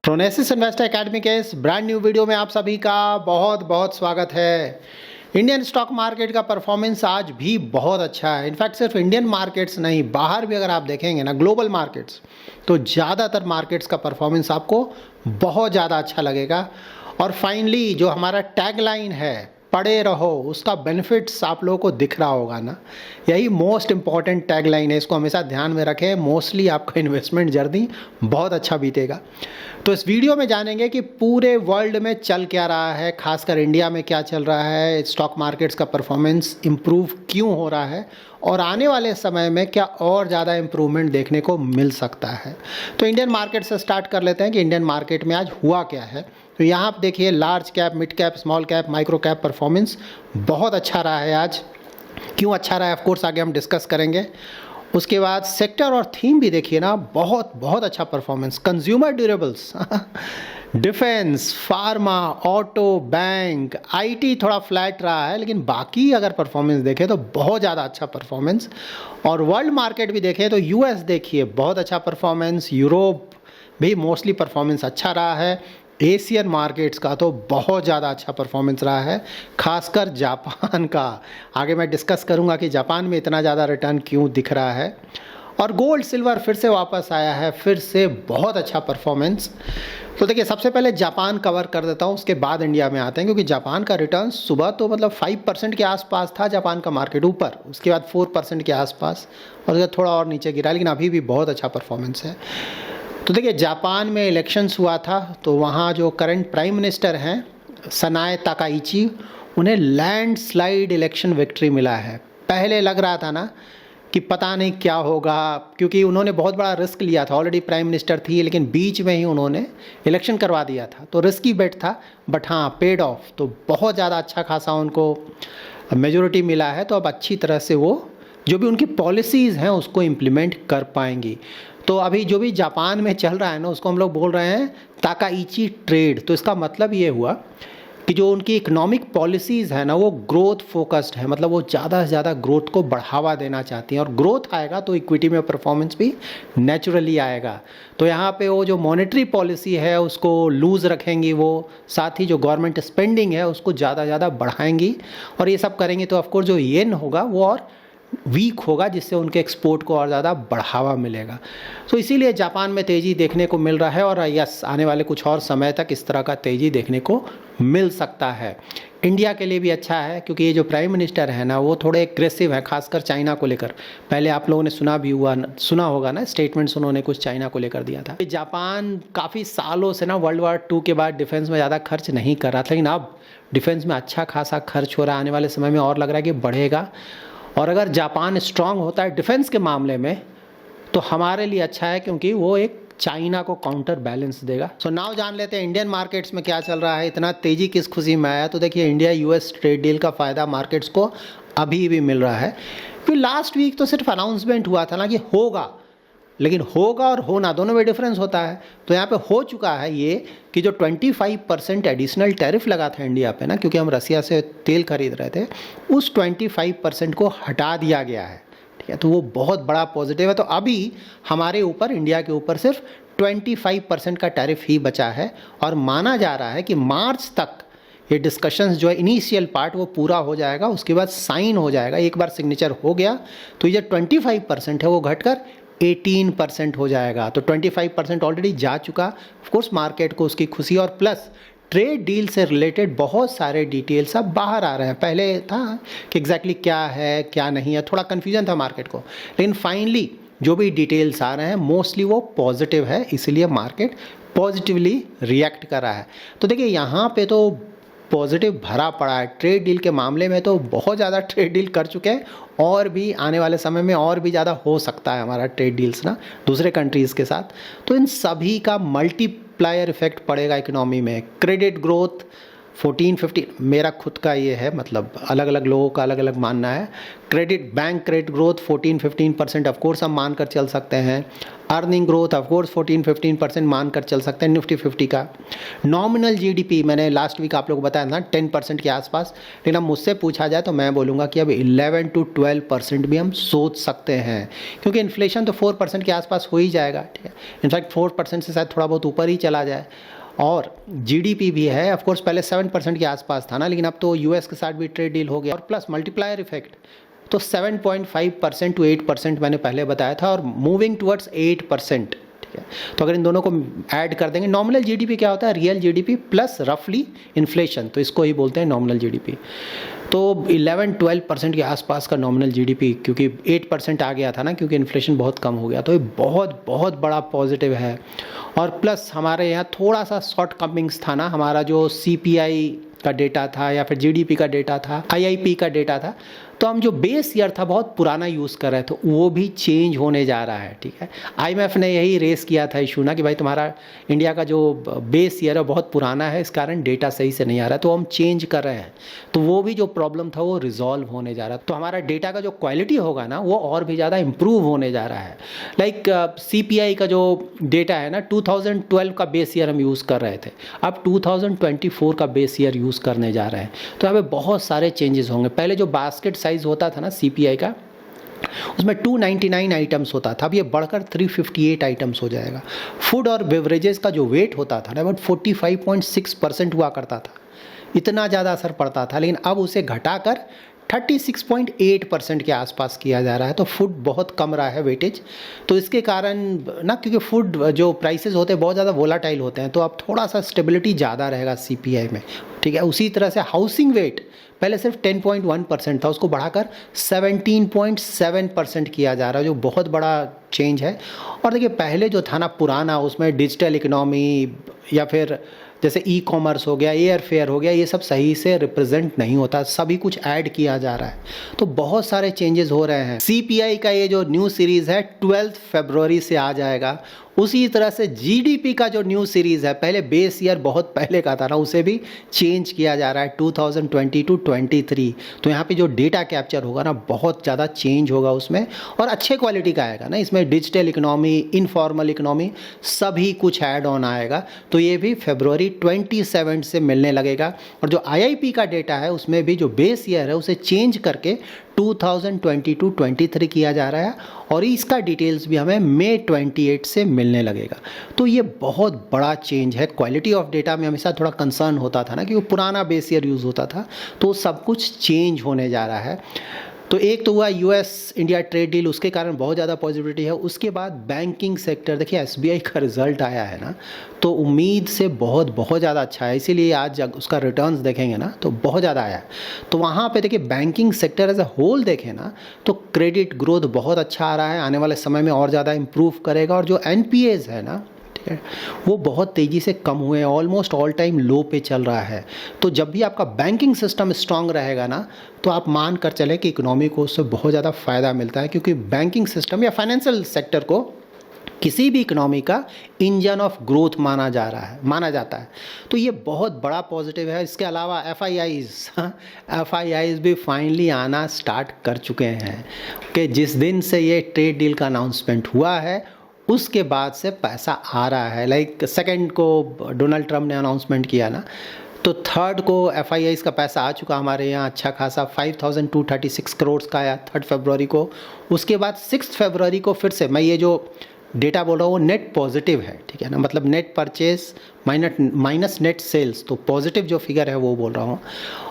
प्रोनेसिस investor academy के इस brand new video में आप सभी का बहुत बहुत स्वागत है। इंडियन स्टॉक मार्केट का परफॉर्मेंस आज भी बहुत अच्छा है। इनफैक्ट सिर्फ इंडियन मार्केट्स नहीं, बाहर भी अगर आप देखेंगे ना, ग्लोबल मार्केट्स, तो ज़्यादातर मार्केट्स का परफॉर्मेंस आपको बहुत ज़्यादा अच्छा लगेगा। और फाइनली जो हमारा टैगलाइन है, पढ़े रहो, उसका बेनिफिट्स आप लोगों को दिख रहा होगा ना। यही मोस्ट इंपॉर्टेंट टैगलाइन है, इसको हमेशा ध्यान में रखें। मोस्टली आपका इन्वेस्टमेंट जर्नी बहुत अच्छा बीतेगा। तो इस वीडियो में जानेंगे कि पूरे वर्ल्ड में चल क्या रहा है, खासकर इंडिया में क्या चल रहा है, स्टॉक मार्केट्स का परफॉर्मेंस इम्प्रूव क्यों हो रहा है और आने वाले समय में क्या और ज़्यादा इम्प्रूवमेंट देखने को मिल सकता है। तो इंडियन मार्केट से स्टार्ट कर लेते हैं कि इंडियन मार्केट में आज हुआ क्या है। तो यहाँ आप देखिए, large cap, mid cap, small cap, micro cap performance बहुत अच्छा रहा है आज। क्यों अच्छा रहा है, ऑफ कोर्स आगे हम डिस्कस करेंगे। उसके बाद सेक्टर और थीम भी देखिए ना, बहुत बहुत अच्छा performance. Consumer durables, defence, pharma, auto, bank, IT थोड़ा फ्लैट रहा है, लेकिन बाकी अगर परफॉर्मेंस देखें तो बहुत ज़्यादा अच्छा परफॉर्मेंस। और वर्ल्ड मार्केट भी देखें तो यूएस देखिए बहुत अच्छा परफॉर्मेंस, यूरोप भी मोस्टली परफॉर्मेंस अच्छा रहा है। एशियन मार्केट्स का तो बहुत ज़्यादा अच्छा परफॉर्मेंस रहा है, खासकर जापान का। आगे मैं डिस्कस करूंगा कि जापान में इतना ज़्यादा रिटर्न क्यों दिख रहा है। और गोल्ड सिल्वर फिर से वापस आया है, फिर से बहुत अच्छा परफॉर्मेंस। तो देखिए, सबसे पहले जापान कवर कर देता हूँ, उसके बाद इंडिया में आते हैं, क्योंकि जापान का रिटर्न सुबह तो मतलब 5% के आसपास था जापान का मार्केट ऊपर, उसके बाद 4% के आसपास, और थोड़ा और नीचे गिरा, लेकिन अभी भी बहुत अच्छा परफॉर्मेंस है। तो देखिए, जापान में इलेक्शंस हुआ था, तो वहाँ जो करंट प्राइम मिनिस्टर हैं सनाए ताकाइची, उन्हें लैंडस्लाइड इलेक्शन विक्ट्री मिला है। पहले लग रहा था ना कि पता नहीं क्या होगा, क्योंकि उन्होंने बहुत बड़ा रिस्क लिया था। ऑलरेडी प्राइम मिनिस्टर थी, लेकिन बीच में ही उन्होंने इलेक्शन करवा दिया था, तो रिस्की बेट था, बट हाँ पेड ऑफ। तो बहुत ज़्यादा अच्छा खासा उनको मेजोरिटी मिला है। तो अब अच्छी तरह से वो जो भी उनकी पॉलिसीज़ हैं उसको इम्प्लीमेंट कर पाएंगी। तो अभी जो भी जापान में चल रहा है ना, उसको हम लोग बोल रहे हैं ताकाइची ट्रेड। तो इसका मतलब ये हुआ कि जो उनकी इकोनॉमिक पॉलिसीज़ है ना, वो ग्रोथ फोकस्ड है, मतलब वो ज़्यादा से ज़्यादा ग्रोथ को बढ़ावा देना चाहती हैं। और ग्रोथ आएगा तो इक्विटी में परफॉर्मेंस भी नेचुरली आएगा। तो यहाँ पे वो जो मॉनेटरी पॉलिसी है उसको लूज़ रखेंगी वो, साथ ही जो गवर्नमेंट स्पेंडिंग है उसको ज़्यादा ज़्यादा बढ़ाएंगी। और ये सब करेंगे तो ऑफकोर्स जो येन होगा वो और वीक होगा, जिससे उनके एक्सपोर्ट को और ज़्यादा बढ़ावा मिलेगा। तो इसीलिए जापान में तेज़ी देखने को मिल रहा है, और यस, आने वाले कुछ और समय तक इस तरह का तेज़ी देखने को मिल सकता है। इंडिया के लिए भी अच्छा है, क्योंकि ये जो प्राइम मिनिस्टर है ना, वो थोड़े एग्रेसिव है, खासकर चाइना को लेकर। पहले आप लोगों ने सुना होगा ना, स्टेटमेंट्स उन्होंने कुछ चाइना को लेकर दिया था। जापान काफ़ी सालों से ना वर्ल्ड वॉर 2 के बाद डिफेंस में ज़्यादा खर्च नहीं कर रहा था, लेकिन अब डिफेंस में अच्छा खासा खर्च हो रहा है। आने वाले समय में और लग रहा है कि बढ़ेगा। और अगर जापान स्ट्रांग होता है डिफेंस के मामले में तो हमारे लिए अच्छा है, क्योंकि वो एक चाइना को काउंटर बैलेंस देगा। सो नाउ जान लेते हैं इंडियन मार्केट्स में क्या चल रहा है, इतना तेज़ी किस खुशी में आया। तो देखिए, इंडिया यूएस ट्रेड डील का फ़ायदा मार्केट्स को अभी भी मिल रहा है। क्योंकि लास्ट वीक तो सिर्फ अनाउंसमेंट हुआ था ना कि होगा, लेकिन होगा और होना दोनों में डिफरेंस होता है। तो यहाँ पे हो चुका है ये कि जो 25% एडिशनल टैरिफ लगा था इंडिया पे ना, क्योंकि हम रसिया से तेल खरीद रहे थे, उस 25% को हटा दिया गया है। ठीक है, तो वो बहुत बड़ा पॉजिटिव है। तो अभी हमारे ऊपर, इंडिया के ऊपर, सिर्फ 25% का टैरिफ ही बचा है, और माना जा रहा है कि मार्च तक ये डिस्कशंस जो है, इनिशियल पार्ट, वो पूरा हो जाएगा। उसके बाद साइन हो जाएगा। एक बार सिग्नेचर हो गया तो ये जो 25% है वो घटकर 18% हो जाएगा। तो 25% ऑलरेडी जा चुका। ऑफकोर्स मार्केट को उसकी खुशी, और प्लस ट्रेड डील से रिलेटेड बहुत सारे डिटेल्स अब बाहर आ रहे हैं। पहले था कि एग्जैक्टली क्या है क्या नहीं है, थोड़ा कन्फ्यूजन था मार्केट को, लेकिन फाइनली जो भी डिटेल्स आ रहे हैं मोस्टली वो पॉजिटिव है, इसलिए मार्केट पॉजिटिवली रिएक्ट कर रहा है। तो देखिए, यहाँ पे तो पॉजिटिव भरा पड़ा है। ट्रेड डील के मामले में तो बहुत ज़्यादा ट्रेड डील कर चुके हैं, और भी आने वाले समय में और भी ज़्यादा हो सकता है हमारा ट्रेड डील्स ना दूसरे कंट्रीज़ के साथ। तो इन सभी का मल्टीप्लायर इफेक्ट पड़ेगा इकोनॉमी में। क्रेडिट ग्रोथ 14-15 मेरा खुद का ये है, मतलब अलग अलग लोगों का अलग अलग मानना है। बैंक क्रेडिट ग्रोथ 14-15% ऑफकोर्स हम मान कर चल सकते हैं। अर्निंग ग्रोथ ऑफकोर्स 14-15% मान कर चल सकते हैं निफ्टी 50 का। नॉमिनल जीडीपी मैंने लास्ट वीक आप लोग को बताया था 10% के आसपास, लेकिन अब मुझसे पूछा जाए तो मैं बोलूँगा कि अब 11-12% भी हम सोच सकते हैं, क्योंकि इन्फ्लेशन तो 4% के आसपास हो ही जाएगा, ठीक है। इनफैक्ट 4% से शायद थोड़ा बहुत ऊपर ही चला जाए। और जीडीपी भी है ऑफ कोर्स, पहले 7% के आसपास था ना, लेकिन अब तो यूएस के साथ भी ट्रेड डील हो गया, और प्लस मल्टीप्लायर इफेक्ट, तो 7.5% टू 8% मैंने पहले बताया था, और मूविंग टुवर्ड्स 8%, ठीक है। तो अगर इन दोनों को ऐड कर देंगे, नॉमिनल जीडीपी क्या होता है, रियल जीडीपी प्लस रफली इन्फ्लेशन, तो इसको ही बोलते हैं नॉमिनल जीडीपी। तो 11-12% के आसपास का नॉमिनल जीडीपी, क्योंकि 8% आ गया था ना, क्योंकि इन्फ्लेशन बहुत कम हो गया, तो ये बहुत बहुत बड़ा पॉजिटिव है। और प्लस हमारे यहाँ थोड़ा सा शॉर्ट कमिंग्स था ना, हमारा जो सीपीआई का डेटा था या फिर जीडीपी का डेटा था, आईआईपी का डेटा था, तो हम जो बेस ईयर था बहुत पुराना यूज़ कर रहे थे, वो भी चेंज होने जा रहा है, ठीक है। आईएमएफ ने यही रेस किया था इशू ना, कि भाई तुम्हारा इंडिया का जो बेस ईयर है बहुत पुराना है, इस कारण डेटा सही से नहीं आ रहा है, तो हम चेंज कर रहे हैं। तो वो भी जो प्रॉब्लम था वो रिजॉल्व होने जा रहा है, तो हमारा डेटा का जो क्वालिटी होगा ना वो और भी ज़्यादा इम्प्रूव होने जा रहा है। लाइक सीपीआई का जो डेटा है ना, 2012 का बेस ईयर हम यूज़ कर रहे थे, अब 2024 का बेस ईयर यूज़ करने जा रहे हैं, तो यहाँ पे बहुत सारे चेंजेस होंगे। पहले जो बास्केट साइज होता था ना सीपीआई का, उसमें 299 आइटम्स होता था, अब ये बढ़कर 358 आइटम्स हो जाएगा। फूड और बेवरेजेस का जो वेट होता था ना, अबाउट 45.6% हुआ करता था, इतना ज़्यादा असर पड़ता था, लेकिन अब उसे घटाकर 36.8% के आसपास किया जा रहा है। तो फूड बहुत कम रहा है वेटेज, तो इसके कारण ना, क्योंकि फूड जो प्राइसेस होते हैं बहुत ज़्यादा वोलाटाइल होते हैं, तो अब थोड़ा सा स्टेबिलिटी ज़्यादा रहेगा सीपीआई में, ठीक है। उसी तरह से हाउसिंग वेट पहले सिर्फ 10.1% था, उसको बढ़ाकर 17.7% किया जा रहा है, जो बहुत बड़ा चेंज है। और देखिए पहले जो था ना पुराना, उसमें डिजिटल इकोनॉमी या फिर जैसे ई कॉमर्स हो गया, एयर फेयर हो गया, ये सब सही से रिप्रेजेंट नहीं होता, सभी कुछ ऐड किया जा रहा है, तो बहुत सारे चेंजेस हो रहे हैं। सीपीआई का ये जो न्यू सीरीज़ है 12 फरवरी से आ जाएगा। उसी तरह से जीडीपी का जो न्यू सीरीज़ है, पहले बेस ईयर बहुत पहले का था ना, उसे भी चेंज किया जा रहा है 2020 टू 23। तो यहाँ पे जो डेटा कैप्चर होगा ना बहुत ज़्यादा चेंज होगा उसमें, और अच्छे क्वालिटी का आएगा ना, इसमें डिजिटल इकोनॉमी, इनफॉर्मल इकोनॉमी सभी कुछ ऐड ऑन आएगा। तो ये भी फरवरी 27 से मिलने लगेगा। और जो आईआईपी का डेटा है उसमें भी जो बेस ईयर है उसे चेंज करके 2022-23 किया जा रहा है, और इसका डिटेल्स भी हमें मई 28 से मिलने लगेगा। तो ये बहुत बड़ा चेंज है। क्वालिटी ऑफ डेटा में हमेशा थोड़ा कंसर्न होता था ना, कि वो पुराना बेस ईयर यूज़ होता था, तो सब कुछ चेंज होने जा रहा है। तो एक तो हुआ यूएस इंडिया ट्रेड डील, उसके कारण बहुत ज़्यादा पॉजिटिविटी है। उसके बाद बैंकिंग सेक्टर, देखिए एसबीआई का रिजल्ट आया है ना, तो उम्मीद से बहुत ज़्यादा अच्छा है, इसीलिए आज उसका रिटर्न्स देखेंगे ना तो बहुत ज़्यादा आया है। तो वहाँ पे देखिए banking sector as a whole देखें ना, तो क्रेडिट ग्रोथ बहुत अच्छा आ रहा है, आने वाले समय में और ज़्यादा इम्प्रूव करेगा। और जो एनपीएज है ना, वो बहुत तेज़ी से कम हुए, ऑलमोस्ट ऑल टाइम लो पे चल रहा है। तो जब भी आपका बैंकिंग सिस्टम स्ट्रांग रहेगा ना, तो आप मान कर चलें कि इकोनॉमी को उससे बहुत ज़्यादा फ़ायदा मिलता है, क्योंकि बैंकिंग सिस्टम या फाइनेंशियल सेक्टर को किसी भी इकोनॉमी का इंजन ऑफ ग्रोथ माना जाता है। तो ये बहुत बड़ा पॉजिटिव है। इसके अलावा एफआईआईज भी फाइनली आना स्टार्ट कर चुके हैं, कि जिस दिन से ये ट्रेड डील का अनाउंसमेंट हुआ है उसके बाद से पैसा आ रहा है। लाइक सेकंड को डोनाल्ड ट्रम्प ने अनाउंसमेंट किया ना, तो थर्ड को एफआईआईज का पैसा आ चुका हमारे यहाँ अच्छा खासा, 5236 करोड़ का आया 3 फरवरी को। उसके बाद 6 फरवरी को फिर से, मैं ये जो डेटा बोल रहा हूँ वो नेट पॉजिटिव है, ठीक है ना, मतलब net purchase minus net sales, तो पॉजिटिव जो फिगर है वो बोल रहा हूँ।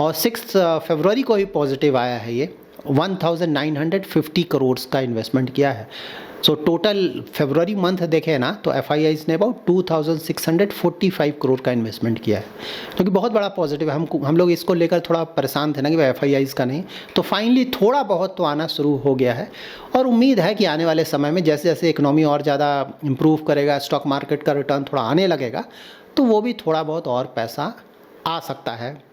और 6 फरवरी को ही पॉजिटिव आया है, ये 1950 करोड़ का इन्वेस्टमेंट किया है। सो टोटल फरवरी मंथ देखें ना, तो एफआईआईज ने अबाउट 2645 करोड़ का इन्वेस्टमेंट किया है, क्योंकि तो बहुत बड़ा पॉजिटिव है। हम लोग इसको लेकर थोड़ा परेशान थे ना कि भाई एफआईआईज का नहीं, तो फाइनली थोड़ा बहुत तो आना शुरू हो गया है। और उम्मीद है कि आने वाले समय में जैसे जैसे इकोनॉमी और ज़्यादा इम्प्रूव करेगा, स्टॉक मार्केट का रिटर्न थोड़ा आने लगेगा, तो वो भी थोड़ा बहुत और पैसा आ सकता है।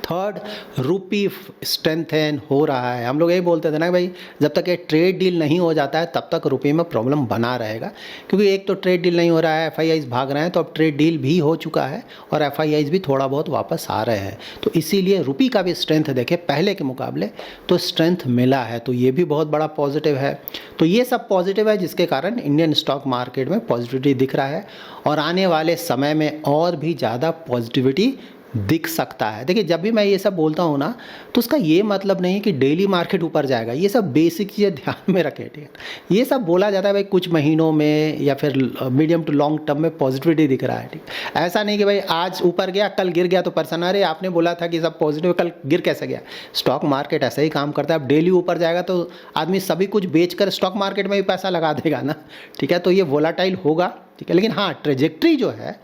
थर्ड, रुपी स्ट्रेंथन हो रहा है। हम लोग यही बोलते थे ना भाई, जब तक ये ट्रेड डील नहीं हो जाता है तब तक रुपये में प्रॉब्लम बना रहेगा, क्योंकि एक तो ट्रेड डील नहीं हो रहा है, FIIs भाग रहे हैं, तो अब ट्रेड डील भी हो चुका है और FIIs भी थोड़ा बहुत वापस आ रहे हैं, तो इसीलिए रुपये का भी स्ट्रेंथ देखे पहले के मुकाबले तो स्ट्रेंथ मिला है, तो ये भी बहुत बड़ा पॉजिटिव है। तो ये सब पॉजिटिव है जिसके कारण इंडियन स्टॉक मार्केट में पॉजिटिविटी दिख रहा है और आने वाले समय में और भी ज़्यादा पॉजिटिविटी दिख सकता है। देखिए, जब भी मैं ये सब बोलता हूँ ना, तो उसका ये मतलब नहीं कि डेली मार्केट ऊपर जाएगा, ये सब बेसिक चीज़ें ध्यान में रखें, ठीक है। ये सब बोला जाता है भाई कुछ महीनों में या फिर मीडियम टू लॉन्ग टर्म में पॉजिटिविटी दिख रहा है, ठीक। ऐसा नहीं कि भाई आज ऊपर गया कल गिर गया तो परेशान, अरे आपने बोला था कि सब पॉजिटिव, कल गिर कैसे गया। स्टॉक मार्केट ऐसा ही काम करता है, अब डेली ऊपर जाएगा तो आदमी सभी कुछ बेच कर स्टॉक मार्केट में भी पैसा लगा देगा ना, ठीक है। तो ये वोलाटाइल होगा, ठीक है, लेकिन हाँ, ट्रेजेक्ट्री जो है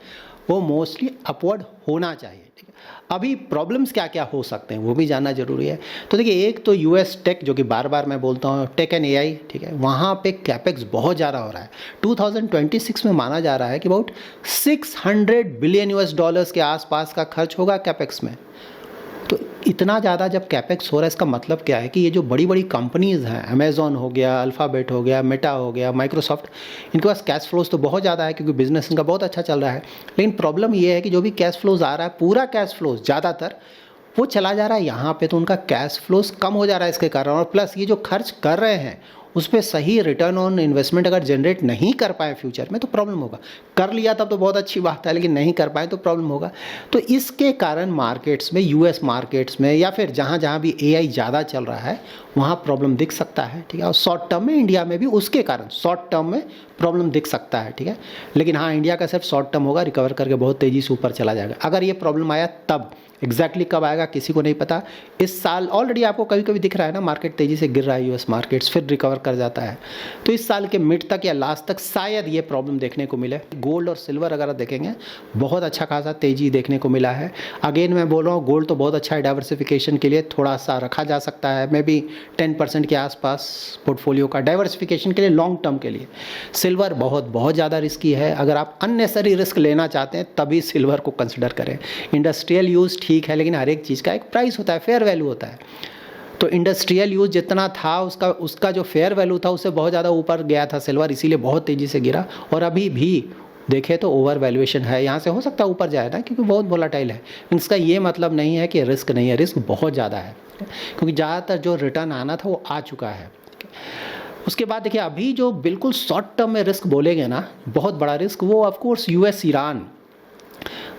वो मोस्टली अपवर्ड होना चाहिए, ठीक है। अभी प्रॉब्लम्स क्या क्या हो सकते हैं वो भी जानना जरूरी है। तो देखिए, एक तो US टेक, जो कि बार बार मैं बोलता हूँ, टेक एंड AI, ठीक है, वहाँ पे कैपेक्स बहुत ज़्यादा हो रहा है। 2026 में माना जा रहा है कि अबाउट $600 बिलियन के आसपास का खर्च होगा कैपेक्स में। तो इतना ज़्यादा जब कैपेक्स हो रहा है, इसका मतलब क्या है कि ये जो बड़ी बड़ी कंपनीज़ हैं, अमेज़ॉन हो गया, अल्फ़ाबेट हो गया, मेटा हो गया, माइक्रोसॉफ्ट, इनके पास कैश फ्लोज तो बहुत ज़्यादा है क्योंकि बिजनेस इनका बहुत अच्छा चल रहा है। लेकिन प्रॉब्लम ये है कि जो भी कैश फ्लोज आ रहा है, पूरा कैश फ्लोज ज़्यादातर वो चला जा रहा है यहाँ पे, तो उनका कैश फ्लोज कम हो जा रहा है इसके कारण। और प्लस ये जो खर्च कर रहे हैं उस पर सही रिटर्न ऑन इन्वेस्टमेंट अगर जनरेट नहीं कर पाए फ्यूचर में तो प्रॉब्लम होगा। कर लिया तब तो बहुत अच्छी बात है, लेकिन नहीं कर पाए तो प्रॉब्लम होगा। तो इसके कारण मार्केट्स में, US मार्केट्स में या फिर जहाँ जहाँ भी AI ज़्यादा चल रहा है वहाँ प्रॉब्लम दिख सकता है, ठीक है। और शॉर्ट टर्म में इंडिया में भी उसके कारण शॉर्ट टर्म में प्रॉब्लम दिख सकता है, ठीक है। लेकिन हाँ, इंडिया का सिर्फ शॉर्ट टर्म होगा, रिकवर करके बहुत तेज़ी से ऊपर चला जाएगा। अगर ये प्रॉब्लम आया तब, एग्जैक्टली कब आएगा किसी को नहीं पता। इस साल ऑलरेडी आपको कभी कभी दिख रहा है ना, मार्केट तेज़ी से गिर रहा है US मार्केट्स, फिर रिकवर कर जाता है। तो इस साल के मिड तक या लास्ट तक शायद ये प्रॉब्लम देखने को मिले। गोल्ड और सिल्वर अगर देखेंगे बहुत अच्छा खासा तेज़ी देखने को मिला है। अगेन मैं बोल रहा हूँ, गोल्ड तो बहुत अच्छा है डाइवर्सिफिकेशन के लिए, थोड़ा सा रखा जा सकता है, मे बी 10% के आसपास पोर्टफोलियो का डाइवर्सिफिकेशन के लिए, लॉन्ग टर्म के लिए। सिल्वर बहुत ज़्यादा रिस्की है, अगर आप अननेसेसरी रिस्क लेना चाहते हैं तभी सिल्वर को कंसिडर करें। इंडस्ट्रियल यूज़ ठीक है, लेकिन हर एक चीज़ का एक प्राइस होता है, फेयर वैल्यू होता है। तो इंडस्ट्रियल यूज़ जितना था उसका जो फेयर वैल्यू था उससे बहुत ज़्यादा ऊपर गया था सिल्वर, इसीलिए बहुत तेज़ी से गिरा। और अभी भी देखें तो ओवर वैल्यूएशन है, यहाँ से हो सकता है ऊपर जाए ना, क्योंकि बहुत वोलाटाइल है। इसका ये मतलब नहीं है कि रिस्क नहीं है, रिस्क बहुत ज़्यादा है, क्योंकि ज़्यादातर जो रिटर्न आना था वो आ चुका है। उसके बाद देखिए, अभी जो बिल्कुल शॉर्ट टर्म में रिस्क बोलेंगे ना, बहुत बड़ा रिस्क, वो ऑफकोर्स US ईरान,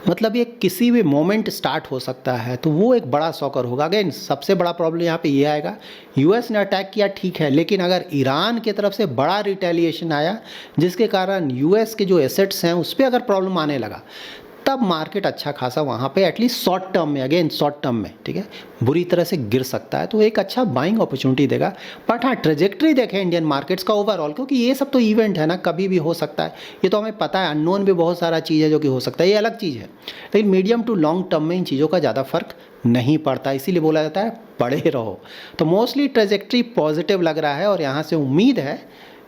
मतलब ये किसी भी मोमेंट स्टार्ट हो सकता है, तो वो एक बड़ा सॉकर होगा। अगेन सबसे बड़ा प्रॉब्लम यहाँ पे ये आएगा, US ने अटैक किया ठीक है, लेकिन अगर ईरान की तरफ से बड़ा रिटेलिएशन आया जिसके कारण US के जो एसेट्स हैं उस पर अगर प्रॉब्लम आने लगा, तब मार्केट अच्छा खासा वहाँ पे एटलीस्ट शॉर्ट टर्म में, अगेन शॉर्ट टर्म में, ठीक है, बुरी तरह से गिर सकता है। तो एक अच्छा बाइंग अपॉर्चुनिटी देगा। बट हाँ, ट्रेजेक्ट्री देखें इंडियन मार्केट्स का ओवरऑल, क्योंकि ये सब तो इवेंट है ना, कभी भी हो सकता है, ये तो हमें पता है। अननोन भी बहुत सारा चीज़ है जो कि हो सकता है, ये अलग चीज़ है। लेकिन मीडियम टू लॉन्ग टर्म में इन चीज़ों का ज़्यादा फर्क नहीं पड़ता, इसीलिए बोला जाता है पड़े रहो। तो मोस्टली ट्रेजेक्ट्री पॉजिटिव लग रहा है और यहाँ से उम्मीद है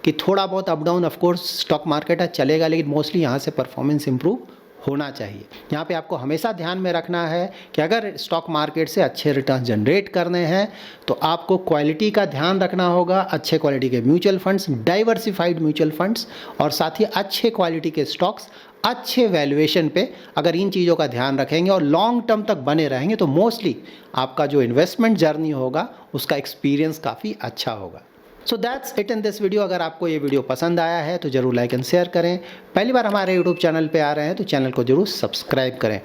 कि थोड़ा बहुत up down of course stock market है चलेगा, लेकिन मोस्टली यहाँ से परफॉर्मेंस इंप्रूव होना चाहिए। यहाँ पे आपको हमेशा ध्यान में रखना है कि अगर स्टॉक मार्केट से अच्छे रिटर्न जनरेट करने हैं तो आपको क्वालिटी का ध्यान रखना होगा, अच्छे क्वालिटी के mutual funds, diversified mutual funds, और साथ ही अच्छे क्वालिटी के स्टॉक्स, अच्छे वैल्यूएशन पे। अगर इन चीज़ों का ध्यान रखेंगे और लॉन्ग टर्म तक बने रहेंगे तो मोस्टली आपका जो इन्वेस्टमेंट जर्नी होगा उसका एक्सपीरियंस काफ़ी अच्छा होगा। So that's it in this video. अगर आपको ये वीडियो पसंद आया है तो ज़रूर लाइक एंड शेयर करें। पहली बार हमारे यूट्यूब चैनल पे आ रहे हैं तो चैनल को ज़रूर सब्सक्राइब करें।